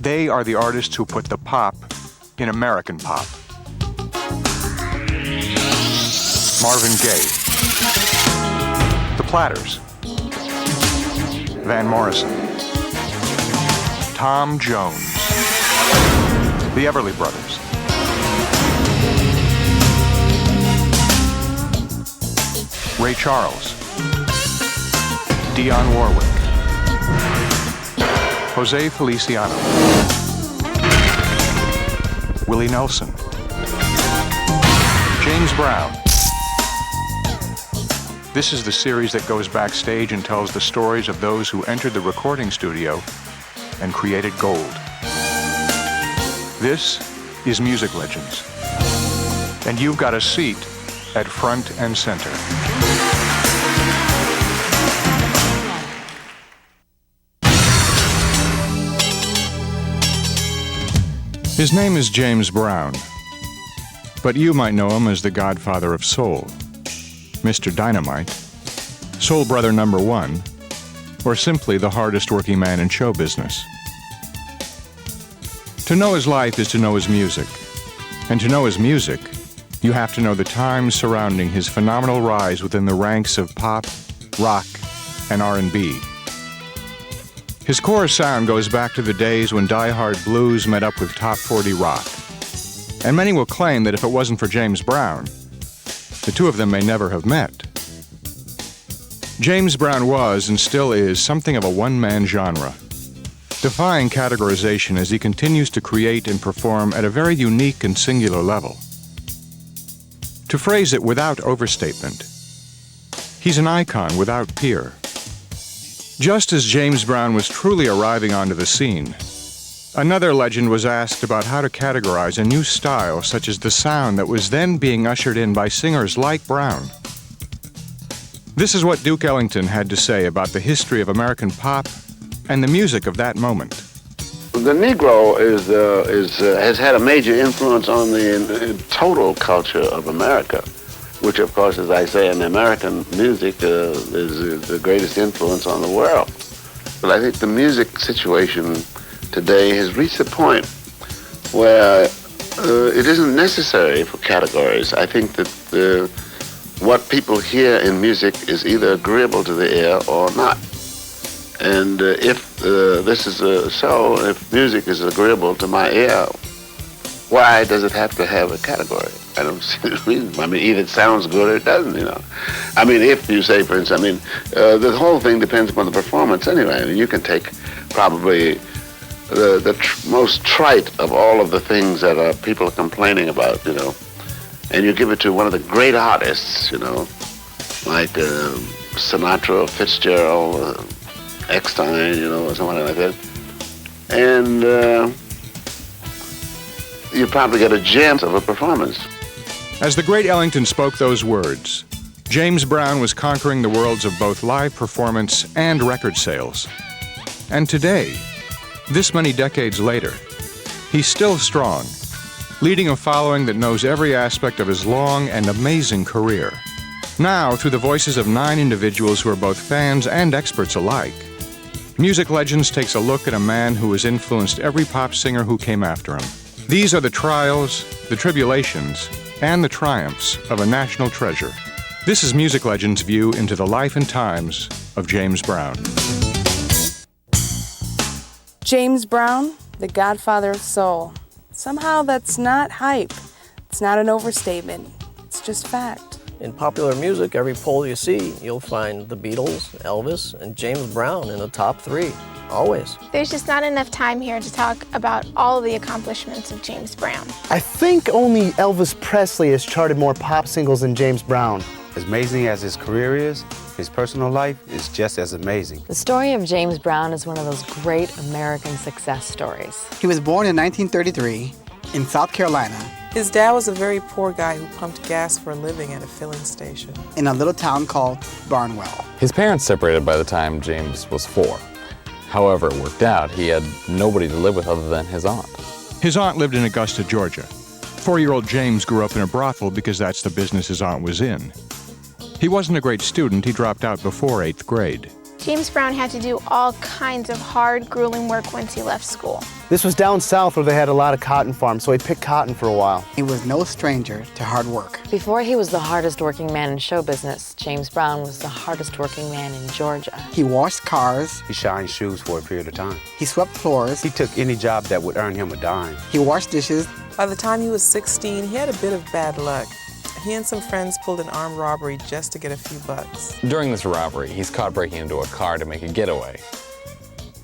They are the artists who put the pop in American pop. Marvin Gaye, The Platters, Van Morrison, Tom Jones, the Everly Brothers, Ray Charles, Dionne Warwick, Jose Feliciano, Willie Nelson, James Brown. This is the series that goes backstage and tells the stories of those who entered the recording studio and created gold. This is Music Legends, and you've got a seat at front and center. His name is James Brown, but you might know him as the godfather of soul, Mr. Dynamite, Soul Brother #1, or simply the hardest working man in show business. To know his life is to know his music, and to know his music, you have to know the times surrounding his phenomenal rise within the ranks of pop, rock, and R&B. His core sound goes back to the days when die-hard blues met up with top 40 rock. And many will claim that if it wasn't for James Brown, the two of them may never have met. James Brown was, and still is, something of a one-man genre, defying categorization as he continues to create and perform at a very unique and singular level. To phrase it without overstatement, he's an icon without peer. Just as James Brown was truly arriving onto the scene, another legend was asked about how to categorize a new style such as the sound that was then being ushered in by singers like Brown. This is what Duke Ellington had to say about the history of American pop and the music of that moment. The Negro has had a major influence on the total culture of America, which, of course, as I say, in American music is the greatest influence on the world. But I think the music situation today has reached a point where it isn't necessary for categories. I think that what people hear in music is either agreeable to the ear or not. And if this is so, if music is agreeable to my ear, why does it have to have a category? I don't see the reason. I mean, either it sounds good or it doesn't, you know. I mean, if you say, for instance, the whole thing depends upon the performance anyway. I mean, you can take probably the most trite of all of the things that people are complaining about, you know, and you give it to one of the great artists, you know, like Sinatra, Fitzgerald, Eckstein, you know, or something like that, and you probably get a gem of a performance. As the great Ellington spoke those words, James Brown was conquering the worlds of both live performance and record sales. And today, this many decades later, he's still strong, leading a following that knows every aspect of his long and amazing career. Now, through the voices of 9 individuals who are both fans and experts alike, Music Legends takes a look at a man who has influenced every pop singer who came after him. These are the trials, the tribulations, and the triumphs of a national treasure. This is Music Legends' view into the life and times of James Brown. James Brown, the godfather of soul. Somehow that's not hype. It's not an overstatement. It's just fact. In popular music, every poll you see, you'll find the Beatles, Elvis, and James Brown in the top 3. Always. There's just not enough time here to talk about all of the accomplishments of James Brown. I think only Elvis Presley has charted more pop singles than James Brown. As amazing as his career is, his personal life is just as amazing. The story of James Brown is one of those great American success stories. He was born in 1933 in South Carolina. His dad was a very poor guy who pumped gas for a living at a filling station. In a little town called Barnwell. His parents separated by the time James was 4. However, it worked out. He had nobody to live with other than his aunt. His aunt lived in Augusta, Georgia. 4-year-old James grew up in a brothel because that's the business his aunt was in. He wasn't a great student. He dropped out before 8th grade. James Brown had to do all kinds of hard, grueling work once he left school. This was down south where they had a lot of cotton farms, so he picked cotton for a while. He was no stranger to hard work. Before he was the hardest working man in show business, James Brown was the hardest working man in Georgia. He washed cars. He shined shoes for a period of time. He swept floors. He took any job that would earn him a dime. He washed dishes. By the time he was 16, he had a bit of bad luck. He and some friends pulled an armed robbery just to get a few bucks. During this robbery, he's caught breaking into a car to make a getaway.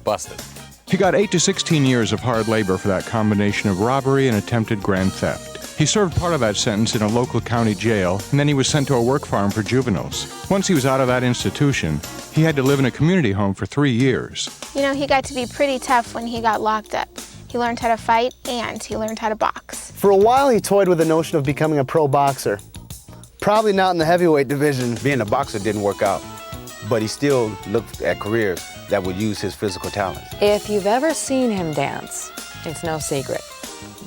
Busted. He got 8 to 16 years of hard labor for that combination of robbery and attempted grand theft. He served part of that sentence in a local county jail, and then he was sent to a work farm for juveniles. Once he was out of that institution, he had to live in a community home for 3 years. You know, he got to be pretty tough when he got locked up. He learned how to fight and he learned how to box. For a while, he toyed with the notion of becoming a pro boxer. Probably not in the heavyweight division. Being a boxer didn't work out, but he still looked at careers that would use his physical talents. If you've ever seen him dance, it's no secret.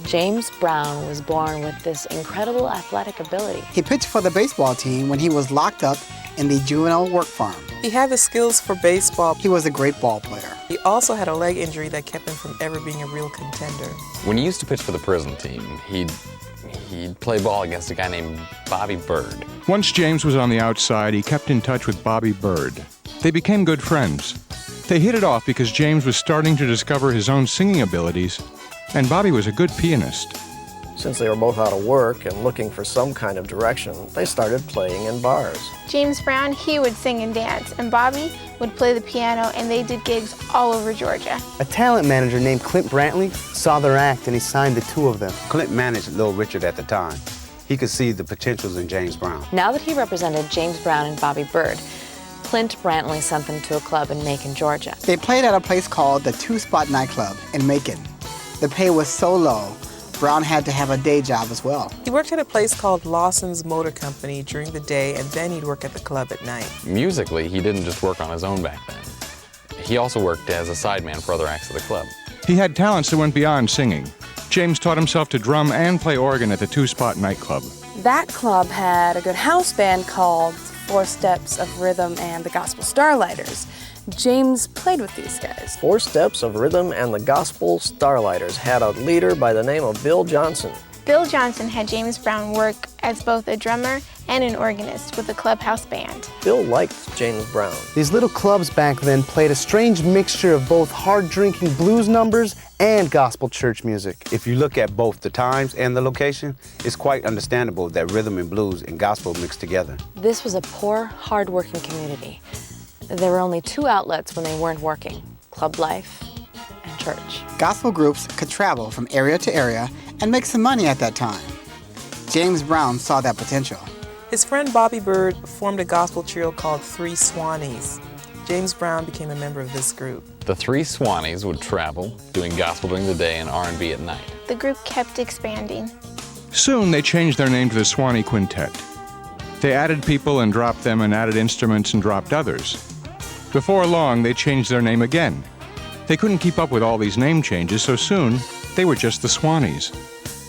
James Brown was born with this incredible athletic ability. He pitched for the baseball team when he was locked up in the juvenile work farm. He had the skills for baseball. He was a great ball player. He also had a leg injury that kept him from ever being a real contender. When he used to pitch for the prison team, he'd play ball against a guy named Bobby Bird. Once James was on the outside, he kept in touch with Bobby Bird. They became good friends. They hit it off because James was starting to discover his own singing abilities, and Bobby was a good pianist. Since they were both out of work and looking for some kind of direction, they started playing in bars. James Brown, he would sing and dance, and Bobby would play the piano, and they did gigs all over Georgia. A talent manager named Clint Brantley saw their act and he signed the two of them. Clint managed Little Richard at the time. He could see the potentials in James Brown. Now that he represented James Brown and Bobby Bird, Clint Brantley sent them to a club in Macon, Georgia. They played at a place called the Two Spot Nightclub in Macon. The pay was so low, Brown had to have a day job as well. He worked at a place called Lawson's Motor Company during the day, and then he'd work at the club at night. Musically, he didn't just work on his own back then. He also worked as a sideman for other acts of the club. He had talents that went beyond singing. James taught himself to drum and play organ at the Two Spot nightclub. That club had a good house band called Four Steps of Rhythm and the Gospel Starlighters. James played with these guys. Four Steps of Rhythm and the Gospel Starlighters had a leader by the name of Bill Johnson. Bill Johnson had James Brown work as both a drummer and an organist with the clubhouse band. Bill liked James Brown. These little clubs back then played a strange mixture of both hard-drinking blues numbers and gospel church music. If you look at both the times and the location, it's quite understandable that rhythm and blues and gospel mixed together. This was a poor, hard-working community. There were only two outlets when they weren't working: club life and church. Gospel groups could travel from area to area and make some money at that time. James Brown saw that potential. His friend Bobby Bird formed a gospel trio called Three Swannies. James Brown became a member of this group. The Three Swannies would travel, doing gospel during the day and R&B at night. The group kept expanding. Soon they changed their name to the Swanee Quintet. They added people and dropped them and added instruments and dropped others. Before long, they changed their name again. They couldn't keep up with all these name changes, so soon they were just the Swannies.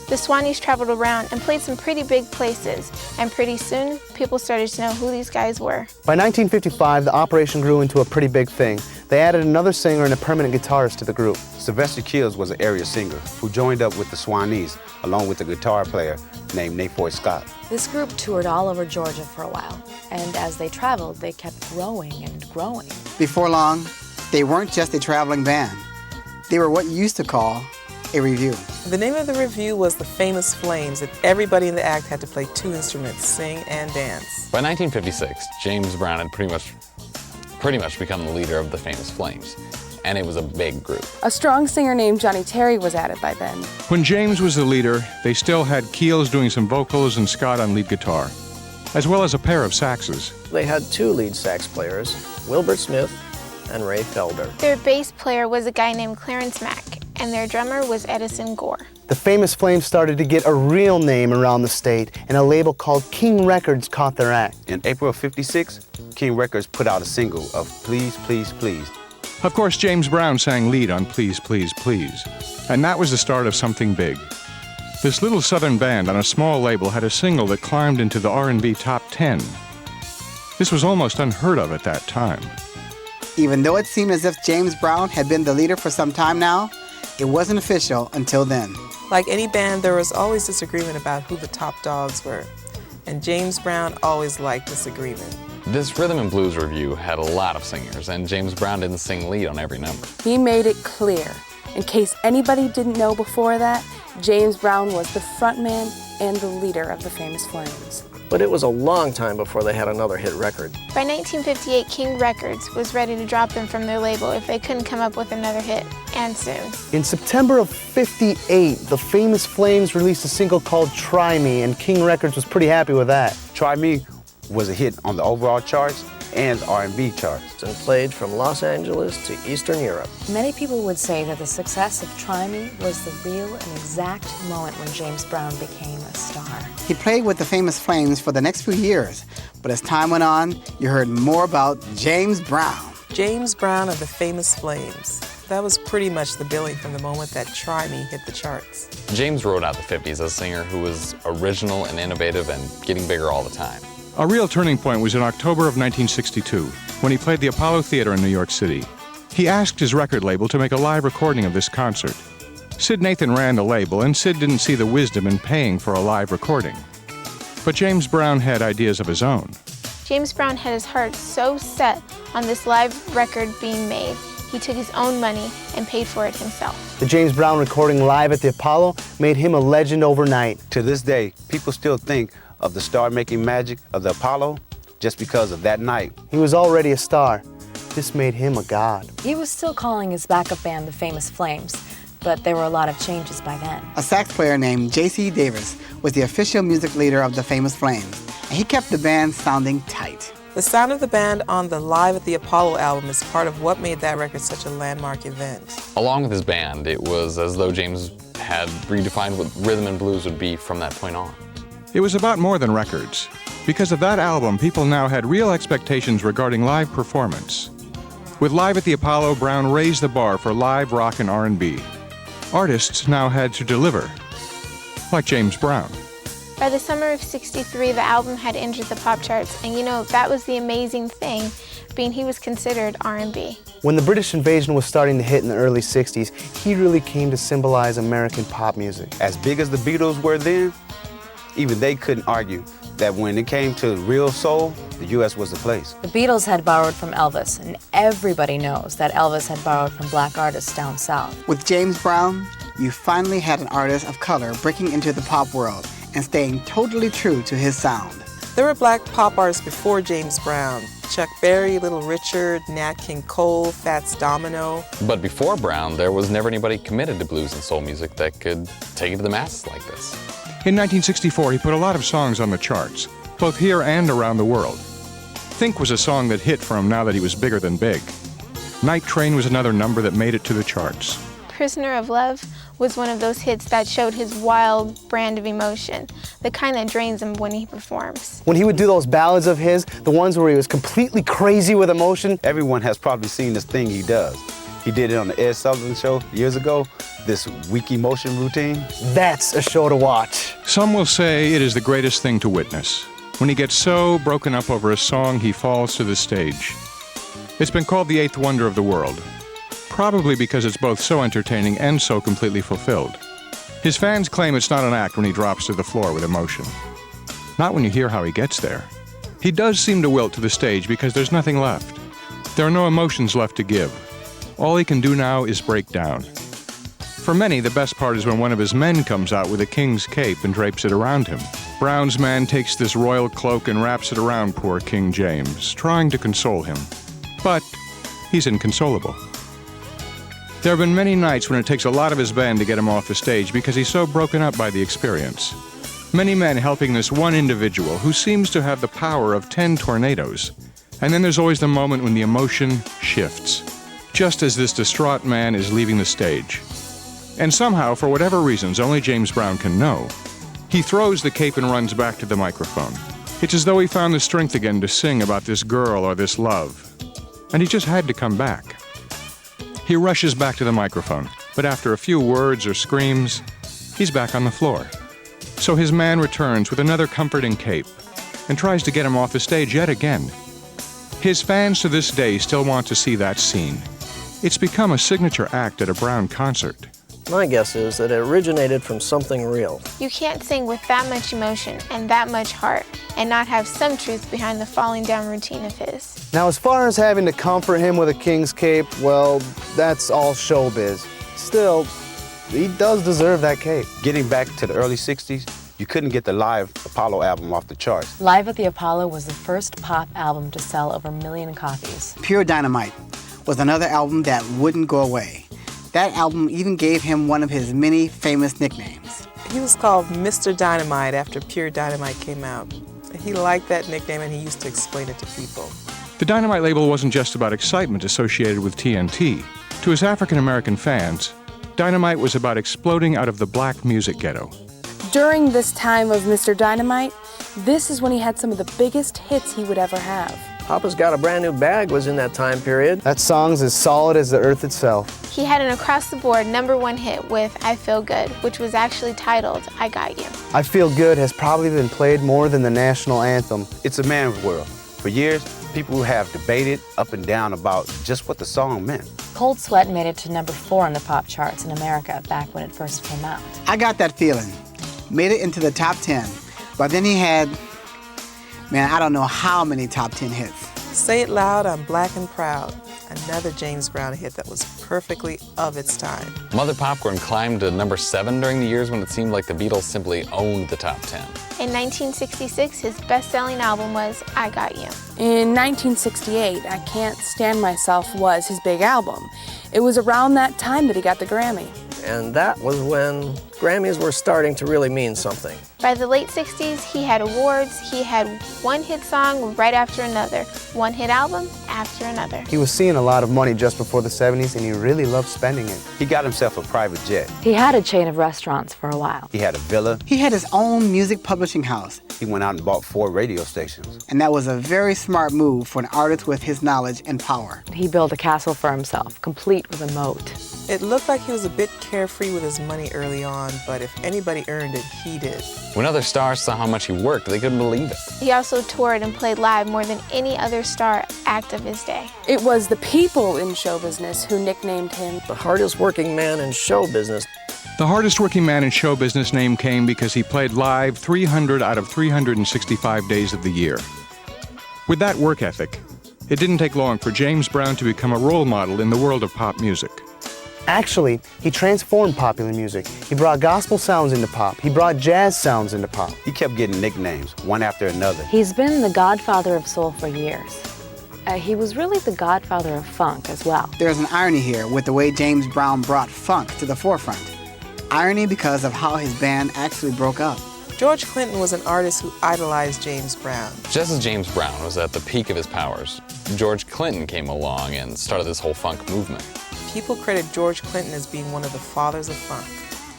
The Swannies traveled around and played some pretty big places, and pretty soon people started to know who these guys were. By 1955, the operation grew into a pretty big thing. They added another singer and a permanent guitarist to the group. Sylvester Kills was an area singer who joined up with the Swannies along with a guitar player named Nafoy Scott. This group toured all over Georgia for a while, and as they traveled, they kept growing and growing. Before long, they weren't just a traveling band. They were what you used to call a revue. The name of the revue was the Famous Flames, and everybody in the act had to play two instruments, sing and dance. By 1956, James Brown had pretty much become the leader of the Famous Flames, and it was a big group. A strong singer named Johnny Terry was added by then. When James was the leader, they still had Keels doing some vocals and Scott on lead guitar, as well as a pair of saxes. They had two lead sax players, Wilbert Smith and Ray Felder. Their bass player was a guy named Clarence Mack, and their drummer was Edison Gore. The Famous Flames started to get a real name around the state, and a label called King Records caught their act. In April of '56, King Records put out a single of Please, Please, Please. Of course, James Brown sang lead on Please, Please, Please, and that was the start of something big. This little southern band on a small label had a single that climbed into the R&B top 10. This was almost unheard of at that time. Even though it seemed as if James Brown had been the leader for some time now, it wasn't official until then. Like any band, there was always disagreement about who the top dogs were, and James Brown always liked disagreement. This rhythm and blues review had a lot of singers, and James Brown didn't sing lead on every number. He made it clear. In case anybody didn't know before that, James Brown was the frontman and the leader of the Famous Flames. But it was a long time before they had another hit record. By 1958, King Records was ready to drop them from their label if they couldn't come up with another hit, and soon. In September of '58, the Famous Flames released a single called Try Me, and King Records was pretty happy with that. Try Me was a hit on the overall charts and R&B charts. And played from Los Angeles to Eastern Europe. Many people would say that the success of Try Me was the real and exact moment when James Brown became a star. He played with the Famous Flames for the next few years, but as time went on, you heard more about James Brown. James Brown of the Famous Flames. That was pretty much the billing from the moment that Try Me hit the charts. James rode out the 50s as a singer who was original and innovative and getting bigger all the time. A real turning point was in October of 1962, when he played the Apollo Theater in New York City. He asked his record label to make a live recording of this concert. Sid Nathan ran the label, and Sid didn't see the wisdom in paying for a live recording. But James Brown had ideas of his own. James Brown had his heart so set on this live record being made, he took his own money and paid for it himself. The James Brown recording live at the Apollo made him a legend overnight. To this day, people still think of the star-making magic of the Apollo just because of that night. He was already a star. This made him a god. He was still calling his backup band the Famous Flames, but there were a lot of changes by then. A sax player named J.C. Davis was the official music leader of the Famous Flames, and he kept the band sounding tight. The sound of the band on the Live at the Apollo album is part of what made that record such a landmark event. Along with his band, it was as though James had redefined what rhythm and blues would be from that point on. It was about more than records. Because of that album, people now had real expectations regarding live performance. With Live at the Apollo, Brown raised the bar for live rock and R&B. Artists now had to deliver, like James Brown. By the summer of '63, the album had entered the pop charts, and that was the amazing thing, being he was considered R&B. When the British invasion was starting to hit in the early '60s, he really came to symbolize American pop music. As big as the Beatles were then, even they couldn't argue that when it came to real soul, the U.S. was the place. The Beatles had borrowed from Elvis, and everybody knows that Elvis had borrowed from black artists down south. With James Brown, you finally had an artist of color breaking into the pop world and staying totally true to his sound. There were black pop artists before James Brown. Chuck Berry, Little Richard, Nat King Cole, Fats Domino. But before Brown, there was never anybody committed to blues and soul music that could take it to the masses like this. In 1964, he put a lot of songs on the charts, both here and around the world. Think was a song that hit for him now that he was bigger than big. Night Train was another number that made it to the charts. Prisoner of Love was one of those hits that showed his wild brand of emotion, the kind that drains him when he performs. When he would do those ballads of his, the ones where he was completely crazy with emotion. Everyone has probably seen this thing he does. He did it on the Ed Sullivan Show years ago, this weak emotion routine. That's a show to watch. Some will say it is the greatest thing to witness. When he gets so broken up over a song, he falls to the stage. It's been called the eighth wonder of the world, probably because it's both so entertaining and so completely fulfilled. His fans claim it's not an act when he drops to the floor with emotion. Not when you hear how he gets there. He does seem to wilt to the stage because there's nothing left. There are no emotions left to give. All he can do now is break down. For many, the best part is when one of his men comes out with a king's cape and drapes it around him. Brown's man takes this royal cloak and wraps it around poor King James, trying to console him. But he's inconsolable. There have been many nights when it takes a lot of his band to get him off the stage because he's so broken up by the experience. Many men helping this one individual who seems to have the power of 10 tornadoes. And then there's always the moment when the emotion shifts, just as this distraught man is leaving the stage. And somehow, for whatever reasons only James Brown can know, he throws the cape and runs back to the microphone. It's as though he found the strength again to sing about this girl or this love. And he just had to come back. He rushes back to the microphone, but after a few words or screams, he's back on the floor. So his man returns with another comforting cape and tries to get him off the stage yet again. His fans to this day still want to see that scene. It's become a signature act at a Brown concert. My guess is that it originated from something real. You can't sing with that much emotion and that much heart and not have some truth behind the falling down routine of his. Now, as far as having to comfort him with a king's cape, well, that's all showbiz. Still, he does deserve that cape. Getting back to the early 60s, you couldn't get the live Apollo album off the charts. Live at the Apollo was the first pop album to sell over 1 million copies. Pure Dynamite was another album that wouldn't go away. That album even gave him one of his many famous nicknames. He was called Mr. Dynamite after Pure Dynamite came out. He liked that nickname and he used to explain it to people. The Dynamite label wasn't just about excitement associated with TNT. To his African-American fans, Dynamite was about exploding out of the black music ghetto. During this time of Mr. Dynamite, this is when he had some of the biggest hits he would ever have. Papa's Got a Brand New Bag was in that time period. That song's as solid as the earth itself. He had an across-the-board #1 hit with I Feel Good, which was actually titled I Got You. I Feel Good has probably been played more than the national anthem. It's a man's world. For years, people have debated up and down about just what the song meant. Cold Sweat made it to #4 on the pop charts in America back when it first came out. I Got That Feeling made it into the top 10, but then he had, man, I don't know how many top 10 hits. Say It Loud, I'm Black and Proud, another James Brown hit that was perfectly of its time. Mother Popcorn climbed to #7 during the years when it seemed like the Beatles simply owned the top 10. In 1966, his best-selling album was I Got You. In 1968, I Can't Stand Myself was his big album. It was around that time that he got the Grammy. And that was when Grammys were starting to really mean something. By the late 60s, he had awards. He had one hit song right after another, one hit album after another. He was seeing a lot of money just before the 70s, and he really loved spending it. He got himself a private jet. He had a chain of restaurants for a while. He had a villa. He had his own music publishing house. He went out and bought 4 radio stations. And that was a very smart move for an artist with his knowledge and power. He built a castle for himself, complete with a moat. It looked like he was a bit carefree with his money early on, but if anybody earned it, he did. When other stars saw how much he worked, they couldn't believe it. He also toured and played live more than any other star act of his day. It was the people in show business who nicknamed him The hardest working man in show business. The hardest working man in show business name came because he played live 300 out of 365 days of the year. With that work ethic, it didn't take long for James Brown to become a role model in the world of pop music. Actually, he transformed popular music. He brought gospel sounds into pop. He brought jazz sounds into pop. He kept getting nicknames, one after another. He's been the godfather of soul for years. He was really the godfather of funk as well. There's an irony here with the way James Brown brought funk to the forefront. Irony because of how his band actually broke up. George Clinton was an artist who idolized James Brown. Just as James Brown was at the peak of his powers, George Clinton came along and started this whole funk movement. People credit George Clinton as being one of the fathers of funk.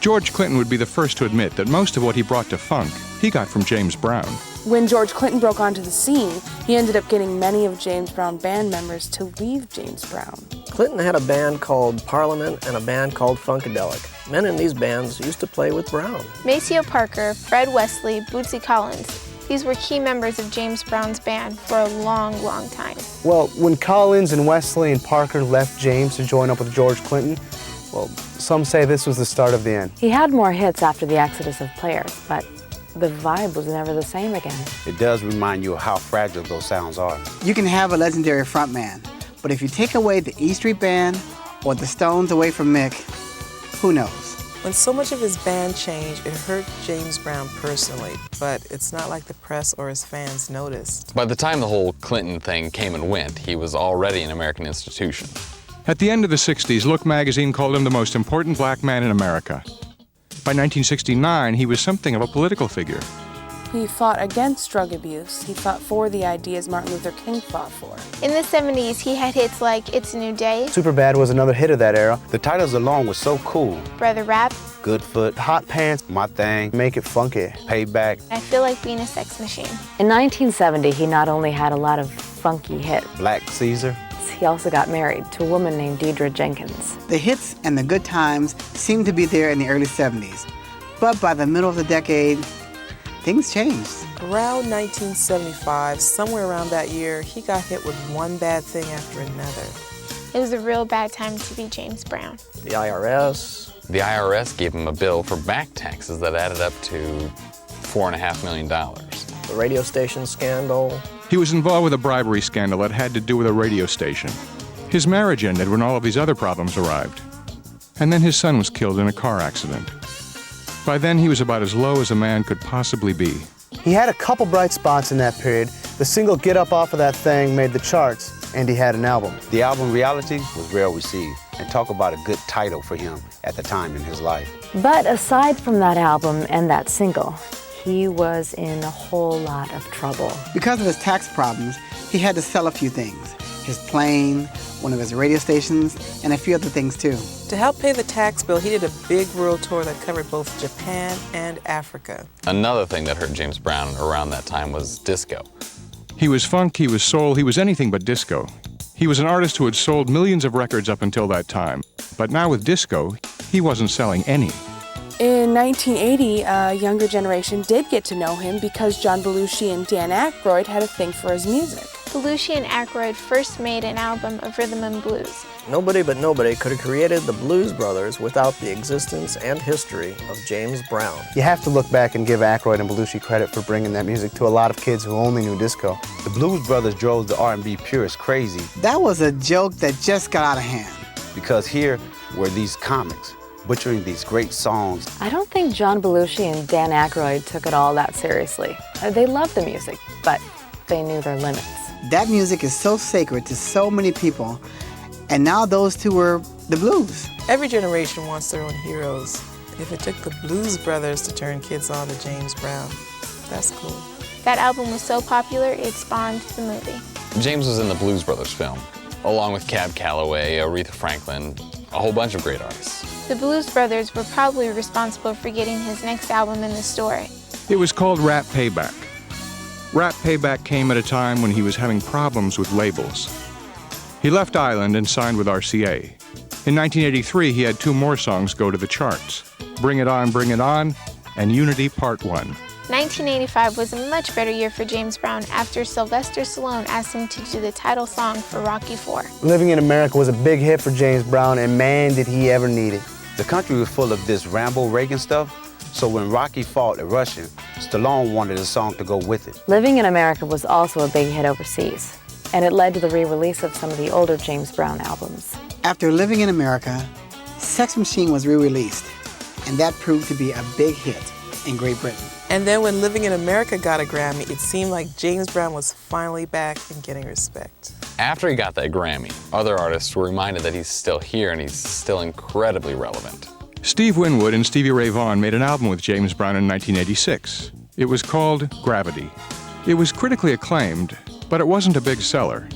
George Clinton would be the first to admit that most of what he brought to funk, he got from James Brown. When George Clinton broke onto the scene, he ended up getting many of James Brown band members to leave James Brown. Clinton had a band called Parliament and a band called Funkadelic. Men in these bands used to play with Brown. Maceo Parker, Fred Wesley, Bootsy Collins. These were key members of James Brown's band for a long, long time. Well, when Collins and Wesley and Parker left James to join up with George Clinton, well, some say this was the start of the end. He had more hits after the exodus of players, but the vibe was never the same again. It does remind you of how fragile those sounds are. You can have a legendary frontman, but if you take away the E Street Band or the Stones away from Mick, who knows? When so much of his band changed, it hurt James Brown personally, but it's not like the press or his fans noticed. By the time the whole Clinton thing came and went, he was already an American institution. At the end of the 60s, Look magazine called him the most important black man in America. By 1969, he was something of a political figure. He fought against drug abuse. He fought for the ideas Martin Luther King fought for. In the 70s, he had hits like It's a New Day, Superbad was another hit of that era. The titles alone were so cool. Brother Rap, Good Foot, Hot Pants, My Thing, Make It Funky. Payback, I Feel Like Being a Sex Machine. In 1970, he not only had a lot of funky hits, Black Caesar. he also got married to a woman named Deidre Jenkins. The hits and the good times seemed to be there in the early 70s, but by the middle of the decade, things changed. Around 1975, somewhere around that year, he got hit with one bad thing after another. It was a real bad time to be James Brown. The IRS. The IRS gave him a bill for back taxes that added up to $4.5 million. The radio station scandal. He was involved with a bribery scandal that had to do with a radio station. His marriage ended when all of these other problems arrived. And then his son was killed in a car accident. By then, he was about as low as a man could possibly be. He had a couple bright spots in that period. The single Get Up Off of That Thing made the charts, and he had an album. The album Reality was well received, and talk about a good title for him at the time in his life. But aside from that album and that single, he was in a whole lot of trouble. Because of his tax problems, he had to sell a few things. His plane, one of his radio stations, and a few other things too. To help pay the tax bill, he did a big world tour that covered both Japan and Africa. Another thing that hurt James Brown around that time was disco. He was funk, he was soul, he was anything but disco. He was an artist who had sold millions of records up until that time. But now with disco, he wasn't selling any. In 1980, a younger generation did get to know him because John Belushi and Dan Aykroyd had a thing for his music. Belushi and Aykroyd first made an album of rhythm and blues. Nobody but nobody could have created the Blues Brothers without the existence and history of James Brown. You have to look back and give Aykroyd and Belushi credit for bringing that music to a lot of kids who only knew disco. The Blues Brothers drove the R&B purists crazy. That was a joke that just got out of hand. Because here were these comics butchering these great songs. I don't think John Belushi and Dan Aykroyd took it all that seriously. They loved the music, but they knew their limits. That music is so sacred to so many people, and now those two were the blues. Every generation wants their own heroes. If it took the Blues Brothers to turn kids on to James Brown, that's cool. That album was so popular, it spawned the movie. James was in the Blues Brothers film, along with Cab Calloway, Aretha Franklin, a whole bunch of great artists. The Blues Brothers were probably responsible for getting his next album in the store. It was called Rap Payback. Rap Payback came at a time when he was having problems with labels. He left Island and signed with RCA. In 1983, he had two more songs go to the charts, Bring It On, and Unity Part 1. 1985 was a much better year for James Brown after Sylvester Stallone asked him to do the title song for Rocky IV. Living in America was a big hit for James Brown, and man, did he ever need it. The country was full of this Rambo Reagan stuff, so when Rocky fought a Russian, Stallone wanted a song to go with it. Living in America was also a big hit overseas, and it led to the re-release of some of the older James Brown albums. After Living in America, Sex Machine was re-released, and that proved to be a big hit in Great Britain. And then when Living in America got a Grammy, it seemed like James Brown was finally back and getting respect. After he got that Grammy, other artists were reminded that he's still here and he's still incredibly relevant. Steve Winwood and Stevie Ray Vaughan made an album with James Brown in 1986. It was called Gravity. It was critically acclaimed, but it wasn't a big seller.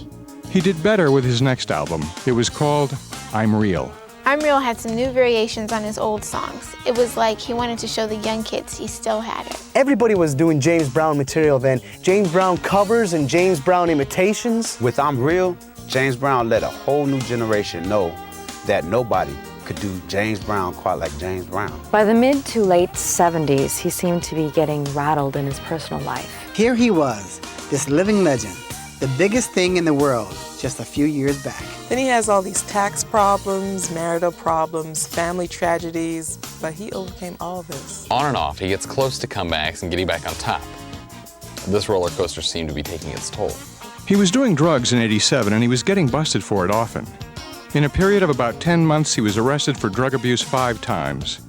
He did better with his next album. It was called I'm Real. I'm Real had some new variations on his old songs. It was like he wanted to show the young kids he still had it. Everybody was doing James Brown material then. James Brown covers and James Brown imitations. With I'm Real, James Brown let a whole new generation know that nobody could do James Brown quite like James Brown. By the mid to late 70s, he seemed to be getting rattled in his personal life. Here he was, this living legend, the biggest thing in the world just a few years back. Then he has all these tax problems, marital problems, family tragedies, but he overcame all of this. On and off, he gets close to comebacks and getting back on top. This roller coaster seemed to be taking its toll. He was doing drugs in '87 and he was getting busted for it often. In a period of about 10 months, he was arrested for drug abuse 5 times.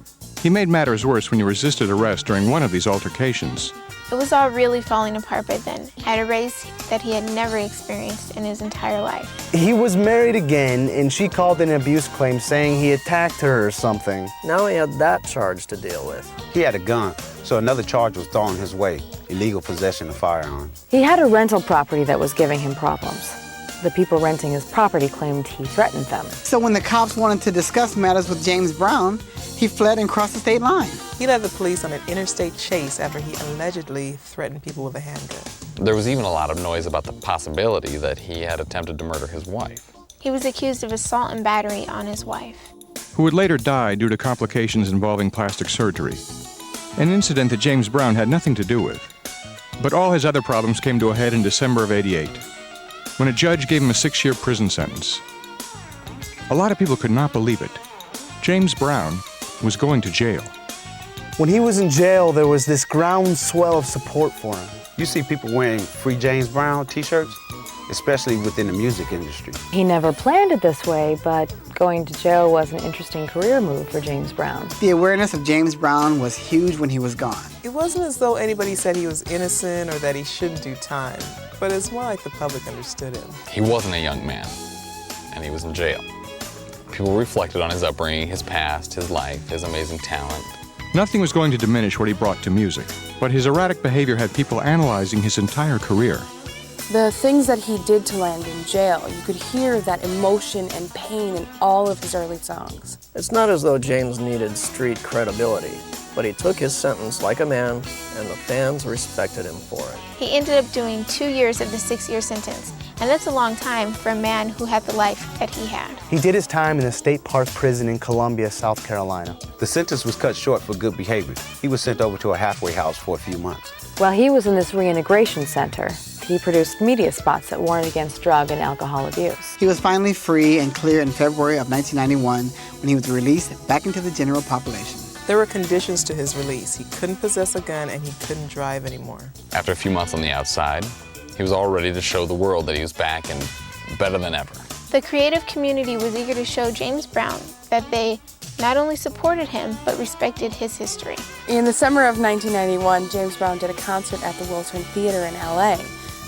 He made matters worse when he resisted arrest during one of these altercations. It was all really falling apart by then, at a rate that he had never experienced in his entire life. He was married again, and she called an abuse claim saying he attacked her or something. Now he had that charge to deal with. He had a gun, so another charge was thrown his way, illegal possession of firearms. He had a rental property that was giving him problems. The people renting his property claimed he threatened them. So when the cops wanted to discuss matters with James Brown, he fled and crossed the state line. He led the police on an interstate chase after he allegedly threatened people with a handgun. There was even a lot of noise about the possibility that he had attempted to murder his wife. He was accused of assault and battery on his wife, who would later die due to complications involving plastic surgery, an incident that James Brown had nothing to do with. But all his other problems came to a head in December of '88, when a judge gave him a 6-year prison sentence. A lot of people could not believe it. James Brown was going to jail. When he was in jail, there was this groundswell of support for him. You see people wearing Free James Brown t-shirts, especially within the music industry. He never planned it this way, but going to jail was an interesting career move for James Brown. The awareness of James Brown was huge when he was gone. It wasn't as though anybody said he was innocent or that he shouldn't do time, but it's more like the public understood him. He wasn't a young man, and he was in jail. People reflected on his upbringing, his past, his life, his amazing talent. Nothing was going to diminish what he brought to music, but his erratic behavior had people analyzing his entire career. The things that he did to land in jail, you could hear that emotion and pain in all of his early songs. It's not as though James needed street credibility, but he took his sentence like a man, and the fans respected him for it. He ended up doing 2 years of the 6-year sentence, and that's a long time for a man who had the life that he had. He did his time in the State Park Prison in Columbia, South Carolina. The sentence was cut short for good behavior. He was sent over to a halfway house for a few months. While he was in this reintegration center, he produced media spots that warned against drug and alcohol abuse. He was finally free and clear in February of 1991 when he was released back into the general population. There were conditions to his release. He couldn't possess a gun and he couldn't drive anymore. After a few months on the outside, he was all ready to show the world that he was back and better than ever. The creative community was eager to show James Brown that they not only supported him, but respected his history. In the summer of 1991, James Brown did a concert at the Wiltern Theater in LA.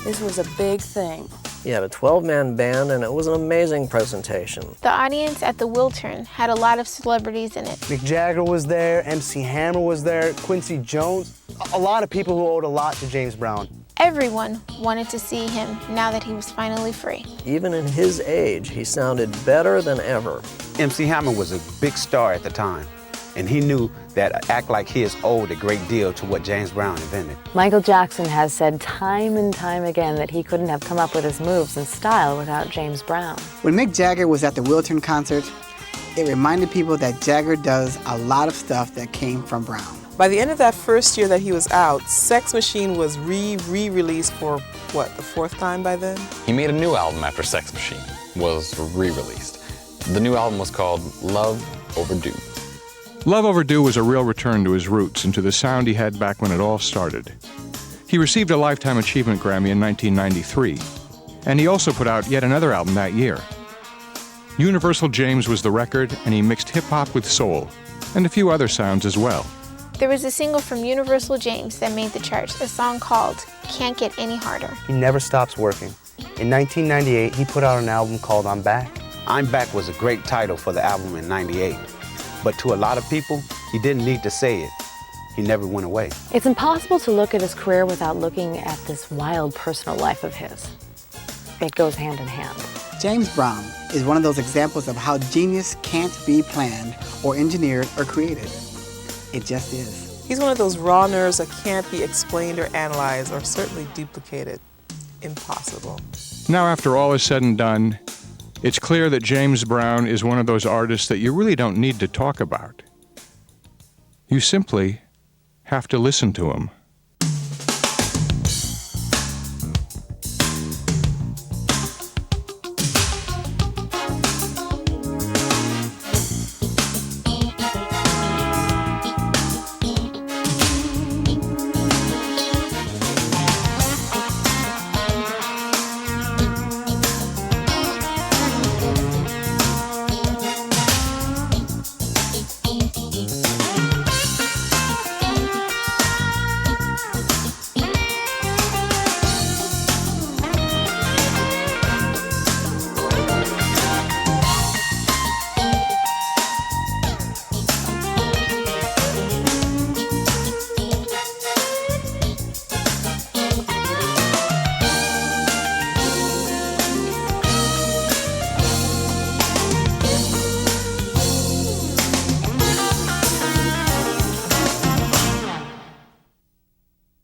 This was a big thing. He had a 12-man band, and it was an amazing presentation. The audience at the Wiltern had a lot of celebrities in it. Mick Jagger was there, MC Hammer was there, Quincy Jones, a lot of people who owed a lot to James Brown. Everyone wanted to see him now that he was finally free. Even in his age, he sounded better than ever. MC Hammer was a big star at the time, and he knew that an act like his owed a great deal to what James Brown invented. Michael Jackson has said time and time again that he couldn't have come up with his moves and style without James Brown. When Mick Jagger was at the Wiltern concert, it reminded people that Jagger does a lot of stuff that came from Brown. By the end of that first year that he was out, Sex Machine was re-released for, what, the 4th time by then? He made a new album after Sex Machine was re-released. The new album was called Love Overdue. Love Overdue was a real return to his roots and to the sound he had back when it all started. He received a Lifetime Achievement Grammy in 1993, and he also put out yet another album that year. Universal James was the record, and he mixed hip-hop with soul, and a few other sounds as well. There was a single from Universal James that made the charts, a song called Can't Get Any Harder. He never stops working. In 1998, he put out an album called I'm Back. I'm Back was a great title for the album in '98, but to a lot of people, he didn't need to say it. He never went away. It's impossible to look at his career without looking at this wild personal life of his. It goes hand in hand. James Brown is one of those examples of how genius can't be planned or engineered or created. It just is. He's one of those raw nerves that can't be explained or analyzed or certainly duplicated. Impossible. Now, after all is said and done, it's clear that James Brown is one of those artists that you really don't need to talk about. You simply have to listen to him.